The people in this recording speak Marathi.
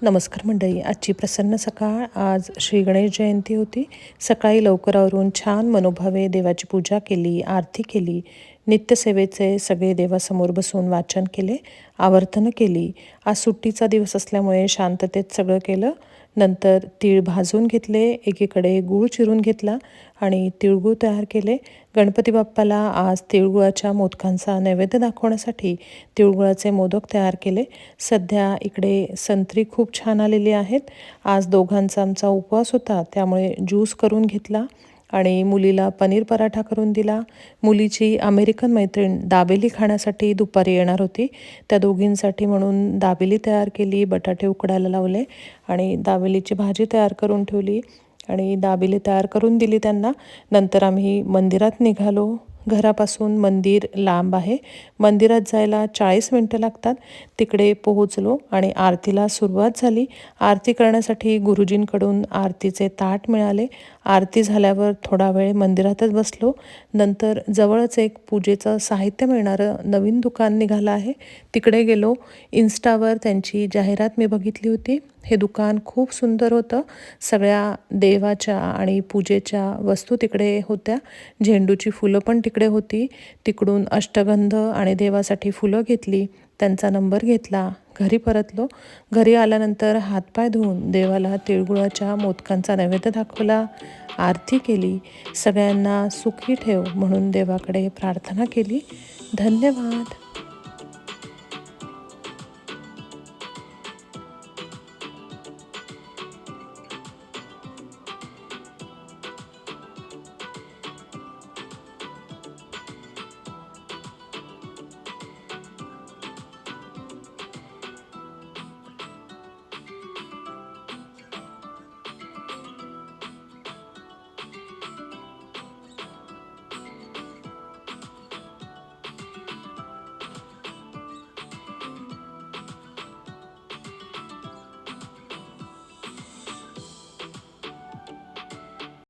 नमस्कार मंडळी, आजची प्रसन्न सकाळ. आज श्री गणेश जयंती होती. सकाळी लवकर आवरून छान मनोभावे देवाची पूजा केली, आरती केली, नित्यसेवेचे सगळे देवासमोर बसून वाचन केले, आवर्तनं केली. आज सुट्टीचा दिवस असल्यामुळे शांततेत सगळं केलं. नंतर तीळ भाजून घेतले, एकीकडे गूळ चिरून घेतला आणि तिळगूळ तयार केले. गणपती बाप्पाला आज तिळगुळाच्या मोदकांचा नैवेद्य दाखवण्यासाठी तिळगुळाचे मोदक तयार केले. सध्या इकडे संत्री खूप छान आलेली आहेत. आज दोघांचा आमचा उपवास होता, त्यामुळे ज्यूस करून घेतला आणि मुलीला पनीर पराठा करून दिला. मुलीची अमेरिकन मैत्रीण दाबेली खाण्यासाठी दुपारी येणार होती. त्या दोघींसाठी म्हणून दाबेली तयार केली, बटाटे उकडायला लावले आणि दाबेलीची भाजी तयार करून ठेवली आणि दाबेली तयार करून दिली त्यांना. नंतर आम्ही मंदिरात निघालो. घरापासून मंदिर लांब आहे. मंदिरात जायला 40 मिनटं लागतात. तिकडे पोहोचलो आणि आरतीला सुरुवात झाली. आरती करण्यासाठी गुरुजींकडून आरतीचे ताट मिळाले. आरती झाल्यावर थोडा वेळ मंदिरातच बसलो. नंतर जवळच एक पूजेचं साहित्य मिळणारं नवीन दुकान निघालं आहे, तिकडे गेलो. इन्स्टावर त्यांची जाहिरात मी बघितली होती. हे दुकान खूप सुंदर होतं. सगळ्या देवाच्या आणि पूजेच्या वस्तू तिकडे होत्या. झेंडूची फुलं पण तिकडे होती. तिकडून अष्टगंध आणि देवासाठी फुलं घेतली. त्यांचा नंबर घेतला. घरी परतलो. घरी आल्यानंतर हातपाय धुवून देवाला तिळगुळाच्या मोदकांचा नैवेद्य दाखवला, आरती केली. सगळ्यांना सुखी ठेव म्हणून देवाकडे प्रार्थना केली. धन्यवाद.